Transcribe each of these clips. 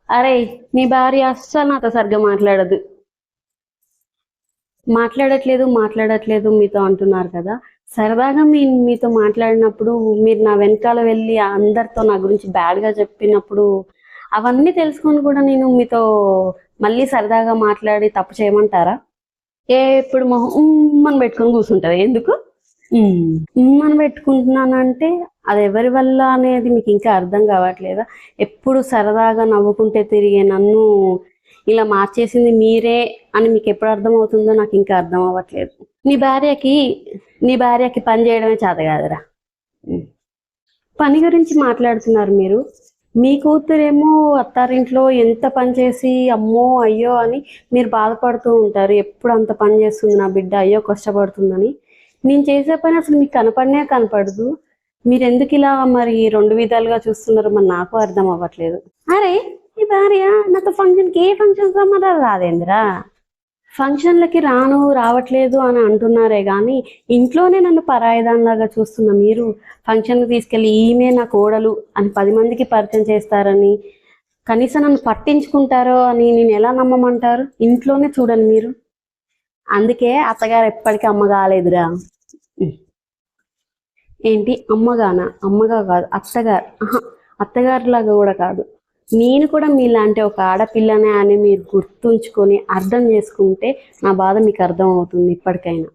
అరే, మీ భార్య అస్సలు నాతో సరిగ్గా మాట్లాడదు. మాట్లాడట్లేదు మీతో అంటున్నారు కదా. సరదాగా మీతో మాట్లాడినప్పుడు మీరు నా వెనకాల వెళ్ళి అందరితో నా గురించి బ్యాడ్గా చెప్పినప్పుడు అవన్నీ తెలుసుకొని కూడా నేను మీతో మళ్ళీ సరదాగా మాట్లాడి తప్పు చేయమంటారా? ఎప్పుడు మొహం ఉమ్మని పెట్టుకొని కూర్చుంటది. ఎందుకు ఉమ్మని పెట్టుకుంటున్నానంటే అది ఎవరి వల్ల అనేది మీకు ఇంకా అర్థం కావట్లేదా? ఎప్పుడు సరదాగా నవ్వుకుంటే తిరిగే నన్ను ఇలా మార్చేసింది మీరే అని మీకు ఎప్పుడు అర్థం అవుతుందో నాకు ఇంకా అర్థం అవ్వట్లేదు. నీ భార్యకి నీ భార్యకి పని చేయడమే చేత కాదురా. పని గురించి మాట్లాడుతున్నారు మీరు. మీ కూతురేమో అత్తారింట్లో ఎంత పని చేసి అమ్మో అయ్యో అని మీరు బాధపడుతూ ఉంటారు. ఎప్పుడు అంత పని చేస్తుంది నా బిడ్డ, అయ్యో కష్టపడుతుందని. నేను చేసే పని అసలు మీకు కనపడనే కనపడదు. మీరు ఎందుకు ఇలా మరి రెండు విధాలుగా చూస్తున్నారు మరి నాకు అర్థం అవ్వట్లేదు. అరే, ఈ భార్య నాతో ఫంక్షన్కి ఏ ఫంక్షన్ రమ్మన్నారు రాదేంద్రా. ఫంక్షన్లకి రావట్లేదు అని అంటున్నారే కానీ ఇంట్లోనే నన్ను పరాయిదానిలాగా చూస్తున్న మీరు ఫంక్షన్కి తీసుకెళ్ళి ఈమె నా కోడలు అని 10 మందికి పరిచయం చేస్తారని, కనీసం నన్ను పట్టించుకుంటారో అని నేను ఎలా నమ్మమంటారు? ఇంట్లోనే చూడండి మీరు. అందుకే అత్తగారు ఎప్పటికీ అమ్మ కాలేదురా. ఏంటి అమ్మగానా? అమ్మగా కాదు, అత్తగారు. అత్తగారిలాగా కూడా కాదు. నేను కూడా మీలాంటి ఒక ఆడపిల్లనే అని మీరు గుర్తుంచుకొని అర్థం చేసుకుంటే నా బాధ మీకు అర్థం అవుతుంది ఇప్పటికైనా.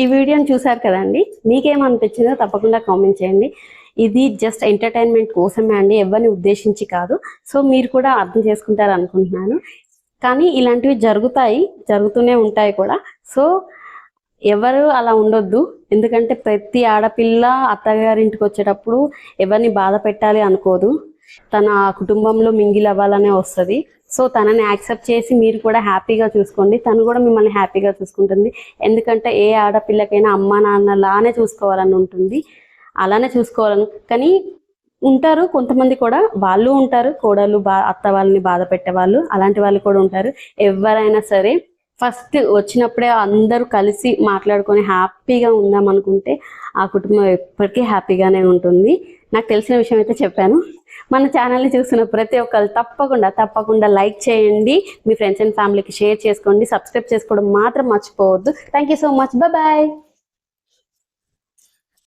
ఈ వీడియోని చూసారు కదండి, మీకేమనిపించిందో తప్పకుండా కామెంట్ చేయండి. ఇది జస్ట్ ఎంటర్టైన్మెంట్ కోసమే అండి, ఎవరిని ఉద్దేశించి కాదు. సో మీరు కూడా అర్థం చేసుకుంటారు అనుకుంటున్నాను. కానీ ఇలాంటివి జరుగుతూనే ఉంటాయి కూడా. సో ఎవరు అలా ఉండొద్దు. ఎందుకంటే ప్రతి ఆడపిల్ల అత్తగారింటికి వచ్చేటప్పుడు ఎవరిని బాధ పెట్టాలి అనుకోదు. తన కుటుంబంలో మింగిల్ అవ్వాలనే వస్తుంది. సో తనని యాక్సెప్ట్ చేసి మీరు కూడా హ్యాపీగా చూసుకోండి. తను కూడా మిమ్మల్ని హ్యాపీగా చూసుకుంటుంది. ఎందుకంటే ఏ ఆడపిల్లకైనా అమ్మ నాన్న లానే చూసుకోవాలని ఉంటుంది, అలానే చూసుకోవాలని. కానీ ఉంటారు కొంతమంది కూడా, వాళ్ళు ఉంటారు కోడలు అత్త వాళ్ళని బాధ పెట్టే వాళ్ళు, అలాంటి వాళ్ళు కూడా ఉంటారు. ఎవరైనా సరే ఫస్ట్ వచ్చినప్పుడే అందరూ కలిసి మాట్లాడుకొని హ్యాపీగా ఉందాం అనుకుంటే ఆ కుటుంబం ఎప్పటికీ హ్యాపీగానే ఉంటుంది. నాకు తెలిసిన విషయం అయితే చెప్పాను. మన ఛానల్ని చూస్తున్న ప్రతి ఒక్కరు తప్పకుండా లైక్ చేయండి, మీ ఫ్రెండ్స్ అండ్ ఫ్యామిలీకి షేర్ చేసుకోండి, సబ్స్క్రైబ్ చేసుకోవడం మాత్రం మర్చిపోవద్దు. Thank you so much, bye.